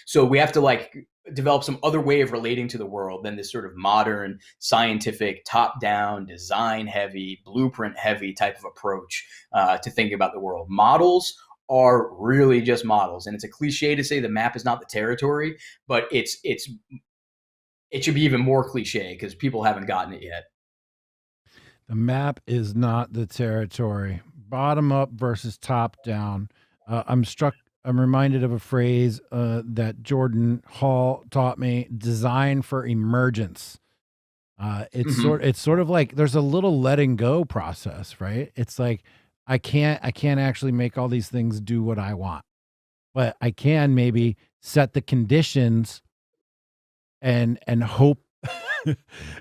So we have to like develop some other way of relating to the world than this sort of modern, scientific, top-down, design-heavy, blueprint-heavy type of approach to thinking about the world. Models are really just models, and it's a cliche to say the map is not the territory, but it should be even more cliche because people haven't gotten it yet. The map is not the territory. Bottom up versus top down. I'm struck. I'm reminded of a phrase that Jordan Hall taught me: "Design for emergence." Mm-hmm. It's sort of like there's a little letting go process, right? It's like I can't actually make all these things do what I want, but I can maybe set the conditions and hope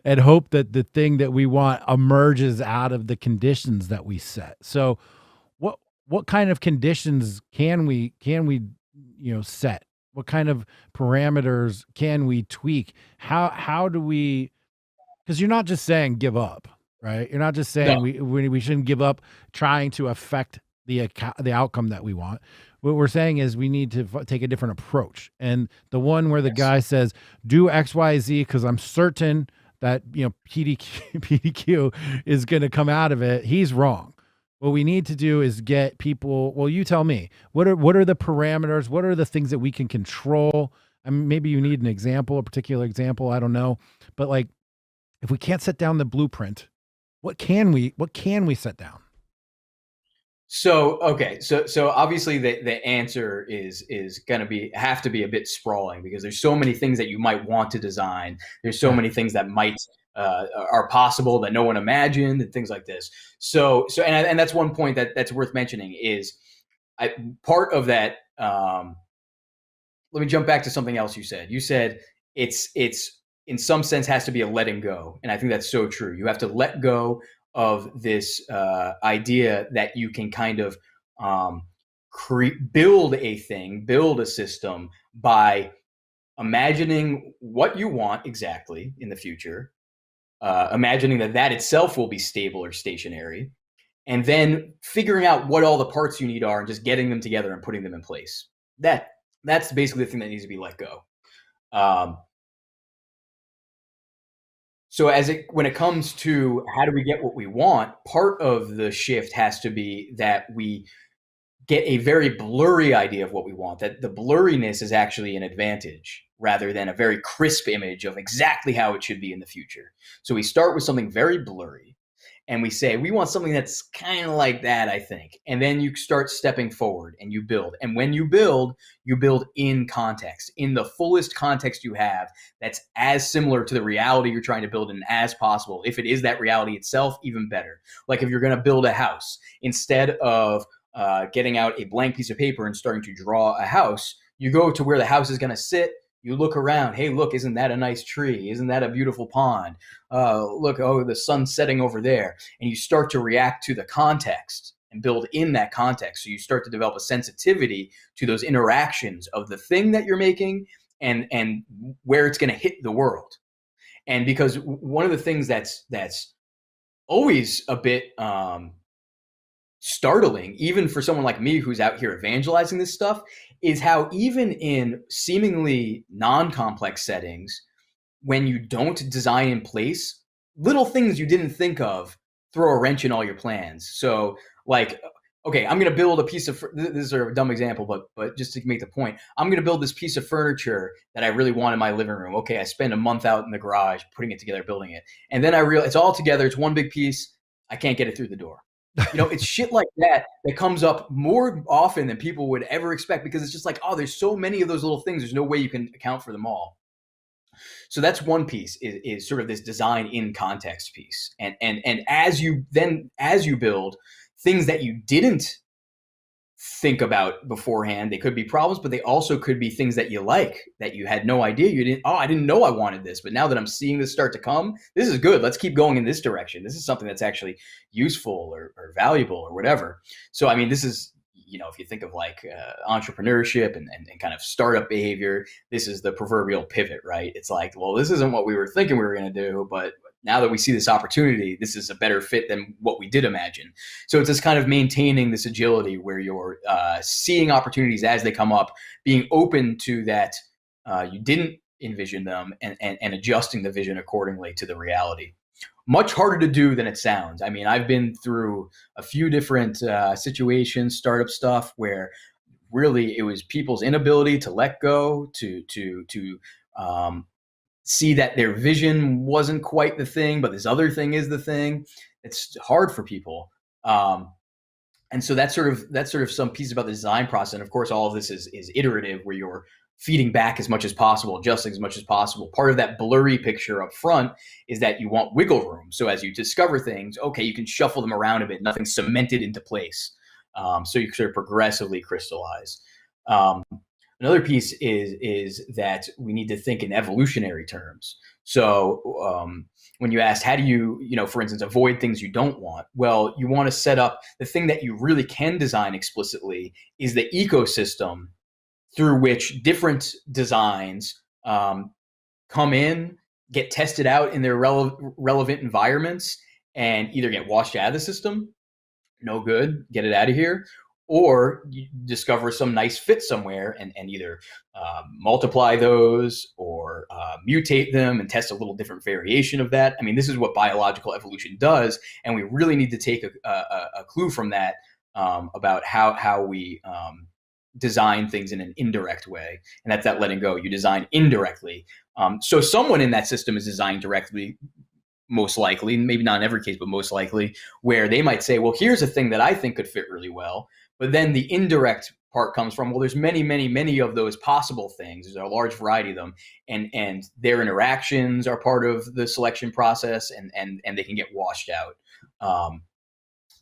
and hope that the thing that we want emerges out of the conditions that we set. So what kind of conditions can we set? What kind of parameters can we tweak? How do we, because you're not just saying give up, right? You're not just No. saying we shouldn't give up trying to affect the outcome that we want. What we're saying is we need to take a different approach. And the one where the Yes. guy says, "Do X, Y, Z," because I'm certain that PDQ PDQ is going to come out of it. He's wrong. What we need to do is get people. Well, you tell me what are the parameters? What are the things that we can control? I mean, maybe you need an example, a particular example. I don't know, but like if we can't set down the blueprint, what can we set down? So okay, so obviously the answer is going to be have to be a bit sprawling because there's so many things that you might want to design. There's so Yeah. many things that might are possible that no one imagined and things like this. And that's one point that's worth mentioning is part of that. Let me jump back to something else you said. You said it's in some sense has to be a letting go, and I think that's so true. You have to let go of this idea that you can kind of um, build a thing, build a system by imagining what you want exactly in the future, imagining that that itself will be stable or stationary, and then figuring out what all the parts you need are and just getting them together and putting them in place. That that's basically the thing that needs to be let go. Um, so when it comes to how do we get what we want, part of the shift has to be that we get a very blurry idea of what we want, that the blurriness is actually an advantage rather than a very crisp image of exactly how it should be in the future. So we start with something very blurry and we say, we want something that's kind of like that, I think. And then you start stepping forward and you build. And when you build in context, in the fullest context you have that's as similar to the reality you're trying to build in as possible. If it is that reality itself, even better. Like if you're going to build a house, instead of getting out a blank piece of paper and starting to draw a house, you go to where the house is going to sit. You look around. Hey, look, isn't that a nice tree? Isn't that a beautiful pond? Look, oh, the sun's setting over there. And you start to react to the context and build in that context. So you start to develop a sensitivity to those interactions of the thing that you're making and where it's going to hit the world. And because one of the things that's always a bit startling, even for someone like me who's out here evangelizing this stuff, is how even in seemingly non-complex settings, when you don't design in place, little things you didn't think of throw a wrench in all your plans. So, like, okay, I'm going to build a piece of this is a dumb example, but just to make the point, I'm going to build this piece of furniture that I really want in my living room. Okay, I spend a month out in the garage putting it together, building it, and then I realize it's all together. It's one big piece. I can't get it through the door. It's shit like that comes up more often than people would ever expect because it's just like, oh, there's so many of those little things. There's no way you can account for them all. So that's one piece is sort of this design in context piece. And as you build things that you didn't think about beforehand, they could be problems, but they also could be things that you like that you had no idea you didn't. Oh, I didn't know I wanted this, but now that I'm seeing this start to come, this is good. Let's keep going in this direction. This is something that's actually useful or valuable or whatever. So, I mean, this is, if you think of like entrepreneurship and kind of startup behavior, this is the proverbial pivot, right? It's like, well, this isn't what we were thinking we were going to do, but now that we see this opportunity, this is a better fit than what we did imagine. So it's just kind of maintaining this agility where you're seeing opportunities as they come up, being open to that you didn't envision them, and adjusting the vision accordingly to the reality. Much harder to do than it sounds. I mean, I've been through a few different situations, startup stuff, where really it was people's inability to let go, to see that their vision wasn't quite the thing, but this other thing is the thing. It's hard for people. And so that's sort of some pieces about the design process. And of course, all of this is iterative, where you're feeding back as much as possible, adjusting as much as possible. Part of that blurry picture up front is that you want wiggle room. So as you discover things, okay, you can shuffle them around a bit, nothing's cemented into place. So you sort of progressively crystallize. Another piece is that we need to think in evolutionary terms. So when you asked, how do you, for instance, avoid things you don't want? Well, you want to set up the thing that you really can design explicitly is the ecosystem through which different designs come in, get tested out in their relevant environments, and either get washed out of the system, no good, get it out of here, or you discover some nice fit somewhere and either multiply those or mutate them and test a little different variation of that. I mean, this is what biological evolution does, and we really need to take a clue from that about how we design things in an indirect way, and that's that letting go. You design indirectly. So someone in that system is designed directly, most likely, maybe not in every case, but most likely, where they might say, well, here's a thing that I think could fit really well. But then the indirect part comes from, well, there's many of those possible things. There's a large variety of them, and their interactions are part of the selection process, and they can get washed out.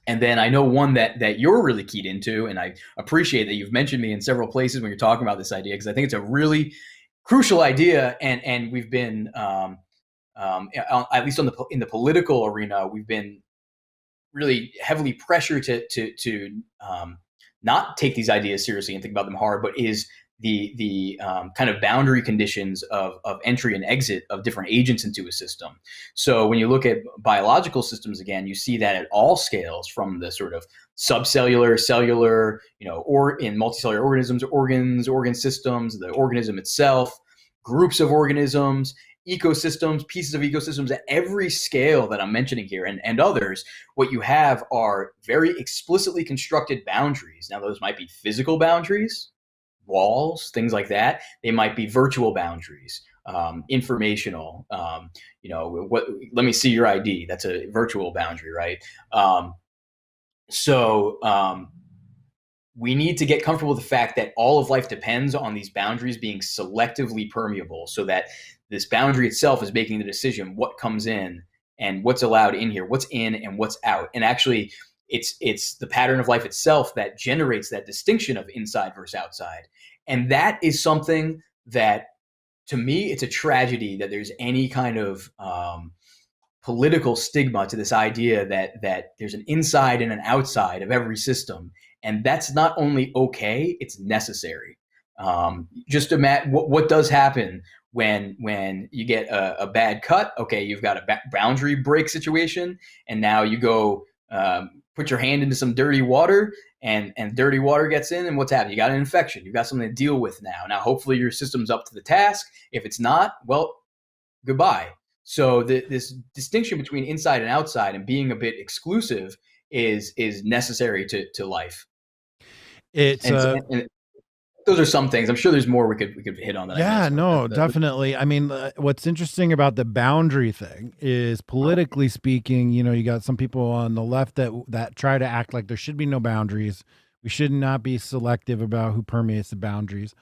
And then I know one that you're really keyed into, and I appreciate that you've mentioned me in several places when you're talking about this idea, because I think it's a really crucial idea, and we've been at least in the political arena, we've been really heavily pressured to not take these ideas seriously and think about them hard, but is the kind of boundary conditions of entry and exit of different agents into a system. So when you look at biological systems, again, you see that at all scales, from the sort of subcellular, cellular, or in multicellular organisms, organ systems, the organism itself, groups of organisms, ecosystems, pieces of ecosystems, at every scale that I'm mentioning here, and others. What you have are very explicitly constructed boundaries. Now, those might be physical boundaries, walls, things like that. They might be virtual boundaries, informational. Let me see your ID. That's a virtual boundary, right? We need to get comfortable with the fact that all of life depends on these boundaries being selectively permeable, so that this boundary itself is making the decision what comes in and what's allowed in here, what's in and what's out. And actually, it's the pattern of life itself that generates that distinction of inside versus outside. And that is something that, to me, it's a tragedy that there's any kind of political stigma to this idea that there's an inside and an outside of every system. And that's not only okay, it's necessary. Just imagine what does happen when you get a bad cut. Okay, you've got a boundary break situation, and now you go put your hand into some dirty water, and dirty water gets in, and what's happened? You got an infection. You've got something to deal with now. Now, hopefully your system's up to the task. If it's not, well, goodbye. So this distinction between inside and outside and being a bit exclusive is necessary to life. It's and those are some things. I'm sure there's more we could hit on that. Yeah, no, definitely. I mean, what's interesting about the boundary thing is, politically speaking, you got some people on the left that try to act like there should be no boundaries. We should not be selective about who permeates the boundaries.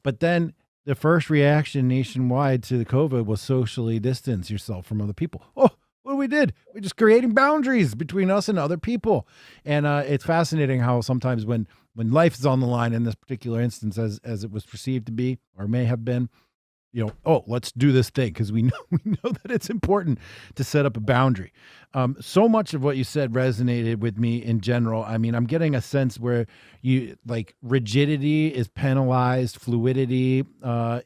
But then the first reaction nationwide to the COVID was socially distance yourself from other people. Oh, what we did? We're just creating boundaries between us and other people. And it's fascinating how sometimes when life is on the line, in this particular instance, as it was perceived to be or may have been, oh, let's do this thing because we know that it's important to set up a boundary. So much of what you said resonated with me in general. I mean, I'm getting a sense where you like rigidity is penalized, fluidity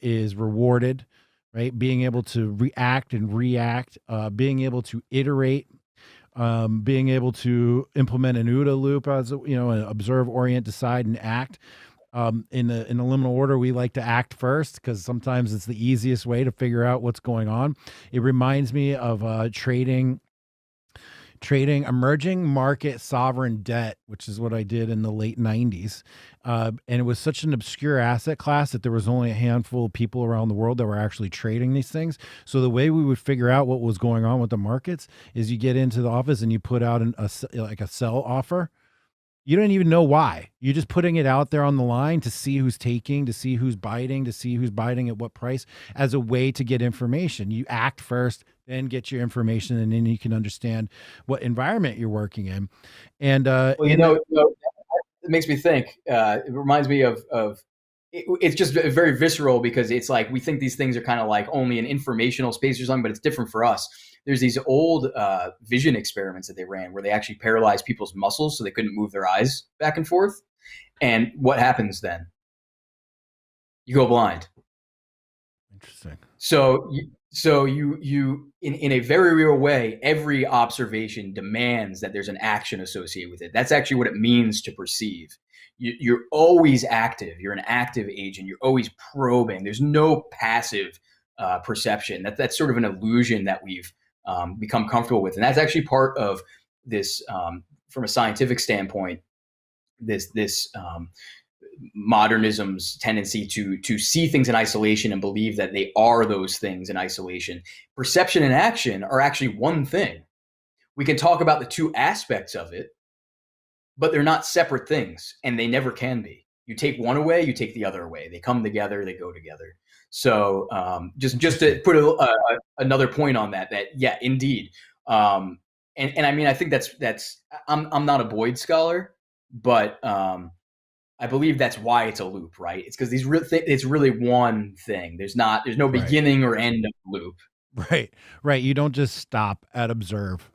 is rewarded, right? Being able to react and react, being able to iterate, being able to implement an OODA loop, as observe, orient, decide, and act. In the liminal order, we like to act first because sometimes it's the easiest way to figure out what's going on. It reminds me of trading emerging market sovereign debt, which is what I did in the late 90s. And it was such an obscure asset class that there was only a handful of people around the world that were actually trading these things. So the way we would figure out what was going on with the markets is you get into the office and you put out like a sell offer. You don't even know why. You're just putting it out there on the line to see who's taking, to see who's biting, to see who's biting at what price as a way to get information. You act first, then get your information, and then you can understand what environment you're working in. And Well, it makes me think. It reminds me of it's just very visceral because it's like we think these things are kind of like only an informational space or something, but it's different for us. There's these old vision experiments that they ran where they actually paralyzed people's muscles so they couldn't move their eyes back and forth. And what happens then? You go blind. interesting. So you in a very real way, every observation demands that there's an action associated with it. That's actually what it means to perceive. You're always active. You're an active agent. You're always probing. There's no passive perception. That's sort of an illusion that we've become comfortable with, and that's actually part of this from a scientific standpoint. This modernism's tendency to see things in isolation and believe that they are those things in isolation. Perception and action are actually one thing. We can talk about the two aspects of it, but they're not separate things, and they never can be. You take one away, you take the other away. They come together, they go together. So just to put another point on that yeah, indeed. And I mean, I think that's I'm not a Boyd scholar, but I believe that's why it's a loop, right? It's because it's really one thing. There's no Right. beginning or end of the loop. Right. You don't just stop at observe.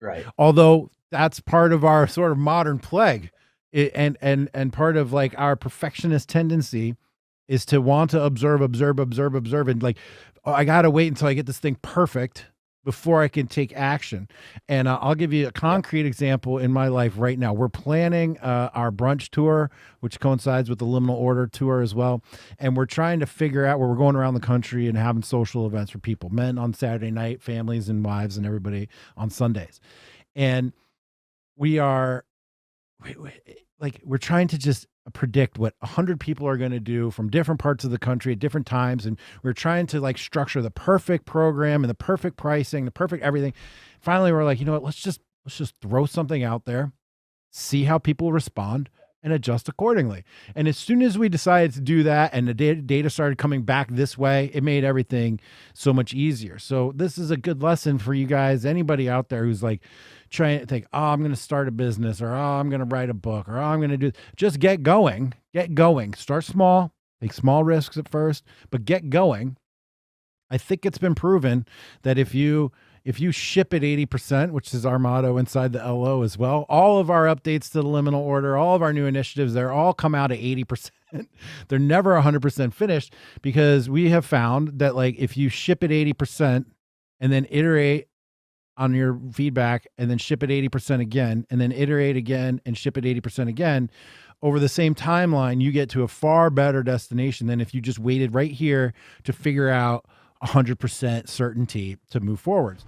Right. Although that's part of our sort of modern plague. And part of like our perfectionist tendency is to want to observe, and like, oh, I gotta wait until I get this thing perfect before I can take action. And I'll give you a concrete example in my life right now. We're planning our brunch tour, which coincides with the Liminal Order tour as well. And we're trying to figure out where we're going around the country and having social events for people, men on Saturday night, families and wives and everybody on Sundays. And we are we're trying to just predict what 100 people are going to do from different parts of the country at different times, and we're trying to like structure the perfect program and the perfect pricing, the perfect everything. Finally we're like, you know what, let's just throw something out there, see how people respond, and adjust accordingly. And as soon as we decided to do that and the data started coming back this way, it made everything so much easier. So this is a good lesson for you guys, anybody out there who's like trying to think, oh, I'm going to start a business, or oh, I'm going to write a book, or oh, I'm going to do, just get going, start small, take small risks at first, but get going. I think it's been proven that if you ship at 80%, which is our motto inside the LO as well, all of our updates to the Liminal Order, all of our new initiatives, they're all come out at 80%. They're never 100% finished, because we have found that like if you ship at 80% and then iterate on your feedback and then ship at 80% again, and then iterate again and ship at 80% again, over the same timeline, you get to a far better destination than if you just waited right here to figure out 100% certainty to move forwards.